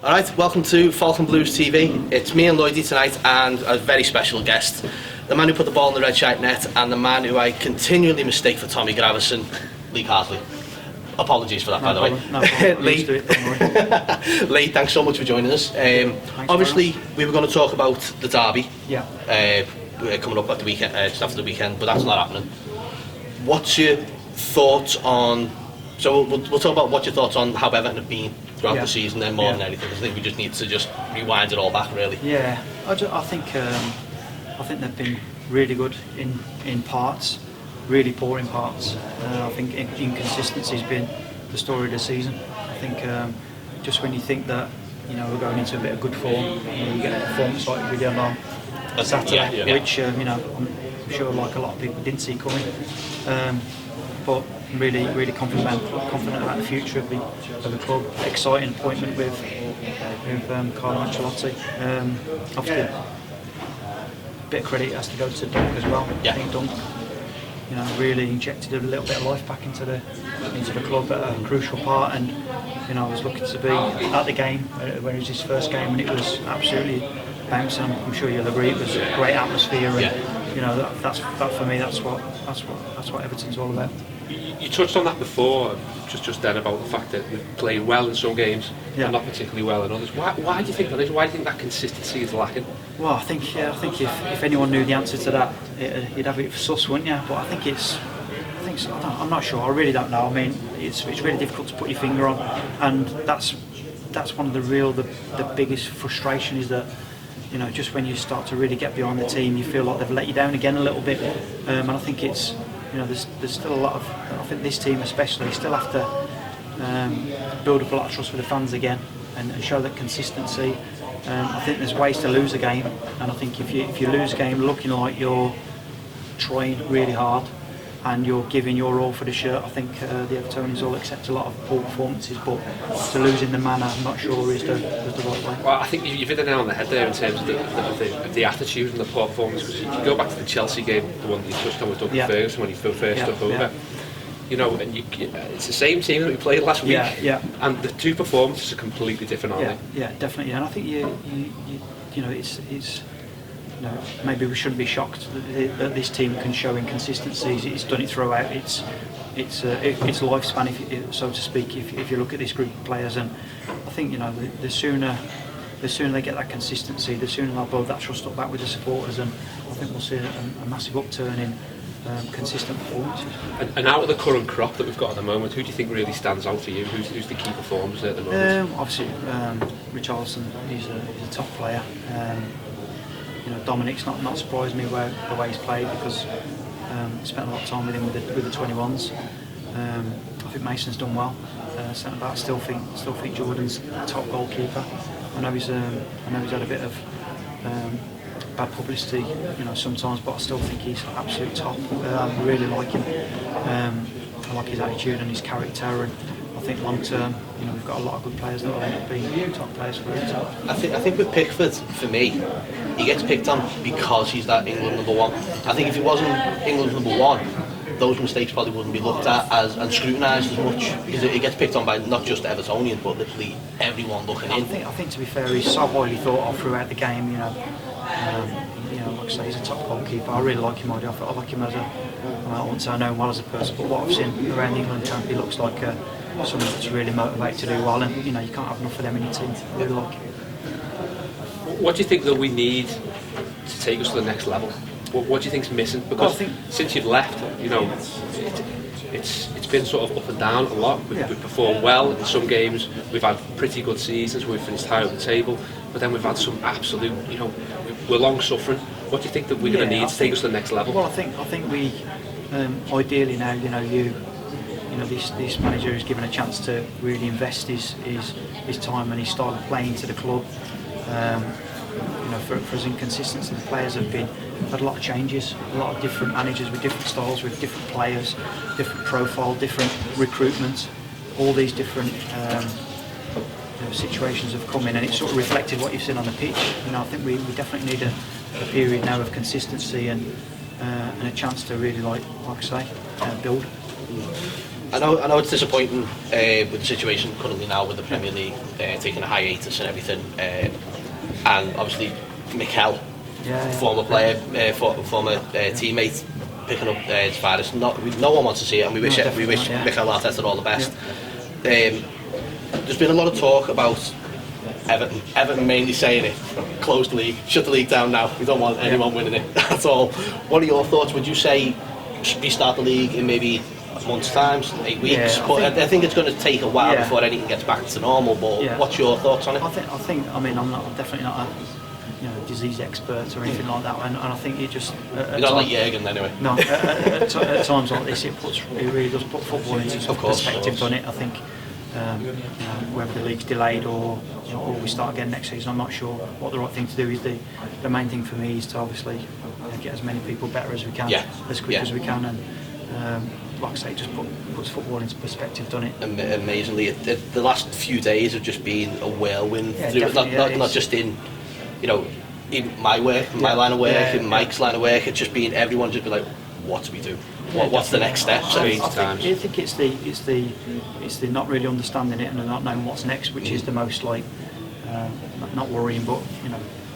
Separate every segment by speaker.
Speaker 1: Alright, welcome to Falcon Blues TV. It's me and Lloydie tonight and a very special guest. The man who put the ball in the red shirt net and the man who I continually mistake for Tommy Gravison, Lee Carsley. Apologies for that, by the way.
Speaker 2: No problem.
Speaker 1: Lee, Lee, thanks so much for joining us. Obviously, we were going to talk about the derby.
Speaker 2: Yeah.
Speaker 1: Coming up at the weekend, just after the weekend, but that's not happening. What's your thoughts on... So we'll talk about what your thoughts on how Everton have been throughout the season, then more than anything. I think we just need to just rewind it all back, really.
Speaker 2: Yeah, I think they've been really good in parts, really poor in parts. I think inconsistency has been the story of the season. I think just when you think that we're going into a bit of good form, you get a performance like we did on Saturday, which I'm sure like a lot of people didn't see coming. But really confident about the future of the club. Exciting appointment with Carlo Ancelotti. Obviously, a bit of credit has to go to Dunk as well. I think Dunk, really injected a little bit of life back into the club at a crucial part. And I was lucky to be at the game when it was his first game, and it was absolutely bouncing. I'm sure you'll agree. It was a great atmosphere, and that's for me. That's what Everton's all about.
Speaker 3: You touched on that before, just then, about the fact that we've played well in some games and not particularly well in others. Why do you think that is? Why do you think that consistency is lacking?
Speaker 2: Well, I think if anyone knew the answer to that, you'd have it for sus, wouldn't you? But I think so. I'm not sure. I really don't know. I mean, it's really difficult to put your finger on, and that's one of the biggest frustration is that. Just when you start to really get behind the team, you feel like they've let you down again a little bit, and I think it's there's still a lot of. I think this team especially still have to build up a lot of trust with the fans again and show that consistency. I think there's ways to lose a game, and I think if you lose a game looking like you're trying really hard and you're giving your all for the shirt, I think the Evertonians will accept a lot of poor performances, but to lose in the manner, I'm not sure is the right way.
Speaker 3: Well, I think you've hit the nail on the head there in terms of the attitude and the poor performance. Because if you go back to the Chelsea game, the one that you touched on with Doug Ferguson when he first took over, and it's the same team that we played last week, and the two performances are completely different, aren't they? Yeah,
Speaker 2: definitely. And I think it's. Maybe we shouldn't be shocked that this team can show inconsistencies. It's done it throughout its lifespan, so to speak. If you look at this group of players, and I think the sooner they get that consistency, the sooner they'll build that trust up back with the supporters, and I think we'll see a massive upturn in consistent performances.
Speaker 3: And out of the current crop that we've got at the moment, who do you think really stands out for you? Who's the key performers at the moment?
Speaker 2: Obviously, Richarlison. He's a top player. Dominic's not surprised me the way he's played, because I spent a lot of time with him with the 21s. I think Mason's done well. Centre back, still think Jordan's the top goalkeeper. I know he's had a bit of bad publicity, sometimes, but I still think he's absolute top. I really like him. I like his attitude and his character, and I think long term, we've got a lot of good players that will end up being top players for us.
Speaker 1: I think with Pickford, for me, he gets picked on because he's that England number one. I think if he wasn't England number one, those mistakes probably wouldn't be looked at and scrutinised as much, because it gets picked on by not just Evertonians but literally everyone looking in.
Speaker 2: I think to be fair, he's so highly thought of throughout the game. Like I say, he's a top goalkeeper. I really like him. I like him as I won't say I know him well as a person, but what I've seen around the England camp, he looks like someone that's really motivated to do well, and you can't have enough of them in your team. I really like him.
Speaker 3: What do you think that we need to take us to the next level? What do you think's missing? Because since you've left, it's been sort of up and down a lot. We've performed well in some games. We've had pretty good seasons. We've finished high up the table, but then we've had some absolute, we're long suffering. What do you think that we're going to need to take us to the next level?
Speaker 2: Well, I think we ideally now, this manager is given a chance to really invest his time and his style of playing to the club. For his inconsistency, the players have had a lot of changes, a lot of different managers with different styles, with different players, different profile, different recruitment. All these different situations have come in, and it's sort of reflected what you've seen on the pitch. I think we definitely need a period now of consistency and a chance to really, like I say, build.
Speaker 1: I know it's disappointing with the situation currently now with the Premier League taking a hiatus and everything, and obviously Mikel, former player, former teammate, picking up his virus. No one wants to see it, and we wish Mikel Arteta all the best. There's been a lot of talk about Everton mainly saying it, close the league, shut the league down now, we don't want anyone winning it, that's all. What are your thoughts? Would you say restart the league in maybe a month's time, 8 weeks? I think it's going to take a while before anything gets back to normal, but what's your thoughts on it?
Speaker 2: I mean, I'm definitely not a disease expert or anything like that, and I think it just...
Speaker 1: You're not like Jürgen anyway.
Speaker 2: No, at times like this, it really does put football into some perspective on it. I think whether the league's delayed or we start again next season, I'm not sure what the right thing to do is. The main thing for me is to obviously get as many people better as we can, as quick as we can, and like I say, it just puts football into perspective, doesn't it?
Speaker 1: Amazingly, the last few days have just been a whirlwind through it, not just in in my work, my line of work, in Mike's line of work. It's just been everyone just be like, what do we do? What's the next step?
Speaker 2: I think it's the not really understanding it and not knowing what's next, which is the most not worrying but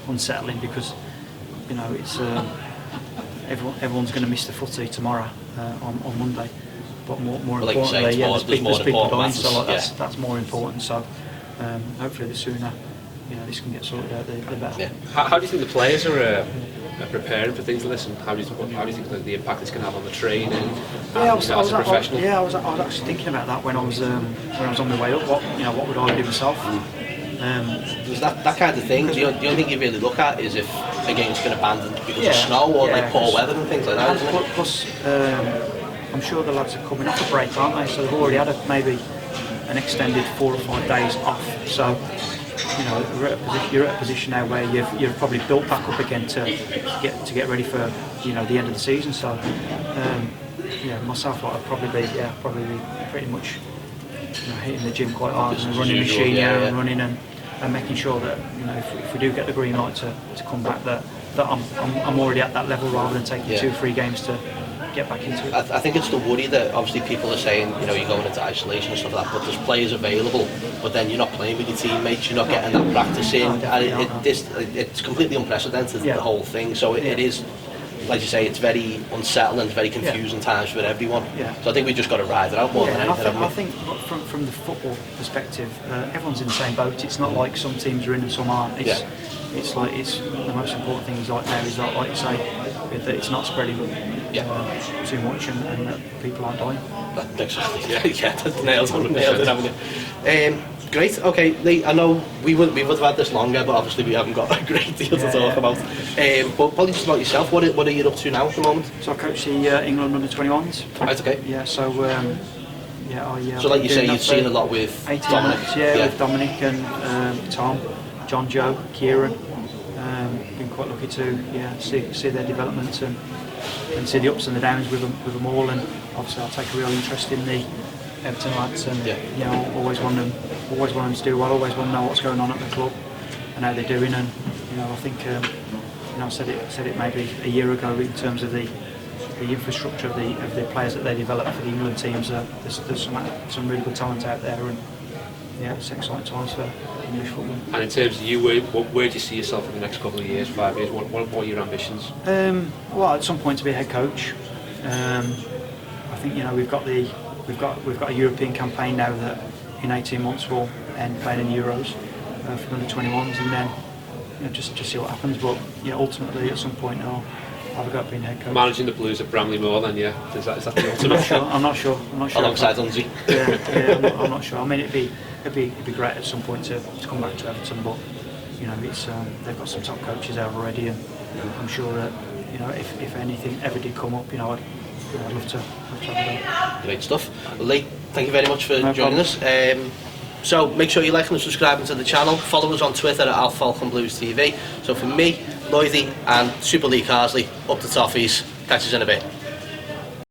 Speaker 2: unsettling, because it's everyone's going to miss the footy tomorrow on Monday, but more importantly, there's people dying, so that's more important. So hopefully the sooner this can get sorted out, the better.
Speaker 3: How do you think the players are preparing for things like this, and how do you think that the impact it's going to have on the training? As a professional?
Speaker 2: I was actually thinking about that when I was on my way up. What would I do myself?
Speaker 1: There's that kind of thing. The only thing you really look at is if a game's been abandoned because of snow or poor weather and things like that, isn't it?
Speaker 2: Plus, I'm sure the lads are coming off a break, aren't they? So they've already had maybe an extended 4 or 5 days off. So you're at a position now where you've probably built back up again to get ready for the end of the season. So myself, I'd probably be pretty much hitting the gym quite hard and running machine and running and making sure that if we do get the green light to come back, that I'm already at that level rather than taking 2 or 3 games to get back into it.
Speaker 1: I think it's the worry that obviously people are saying, you're going into isolation and stuff like that, but there's players available, but then you're not playing with your teammates, you're not getting that practice in, and it's completely unprecedented, the whole thing. So it is, like you say, it's very unsettling, very confusing times for everyone. So I think we've just got to ride it out more than anything.
Speaker 2: I think from the football perspective, everyone's in the same boat. It's not like some teams are in and some aren't. It's the most important thing is like you say, that it's not spreading too much and that people aren't dying.
Speaker 1: Exactly. That's nailed it, haven't you? Great. Okay, Lee. I know we would have had this longer, but obviously we haven't got a great deal to talk about. But probably just about yourself. What are you up to now at the moment?
Speaker 2: So I coach the England under-21s.
Speaker 1: Right. Okay.
Speaker 2: Yeah. So
Speaker 1: So like you say, you've seen a lot with Dominic.
Speaker 2: With Dominic and Tom, John, Joe, Kieran. Been quite lucky to see their development and see the ups and the downs with them all. And obviously, I take a real interest in the Everton lads, and always want them to do well. Always want to know what's going on at the club and how they're doing. And I think I said it maybe a year ago in terms of the infrastructure of the players that they develop for the England teams. There's some really good talent out there, and it's exciting times for English football.
Speaker 3: And in terms of you, where do you see yourself in the next couple of years, 5 years? What are your ambitions?
Speaker 2: Well, at some point to be a head coach. I think we've got a European campaign now that in 18 months we'll end playing in Euros for the under-21s, and then just see what happens. But ultimately at some point I'll have a go at being head coach.
Speaker 3: Managing the Blues at Bramley Moor, then is that the ultimate?
Speaker 2: I'm not sure.
Speaker 1: Alongside Unzi.
Speaker 2: I'm not sure. I mean, it'd be great at some point to come back to Everton, but it's they've got some top coaches there already, and I'm sure that if anything ever did come up, I'd love to have a go.
Speaker 1: Great stuff. Well, Lee, thank you very much for joining us. So make sure you like and subscribe to the channel. Follow us on Twitter at @FalconBluesTV. So for me, Lloydie and Super Lee Carsley, up the toffees. Catch us in a bit.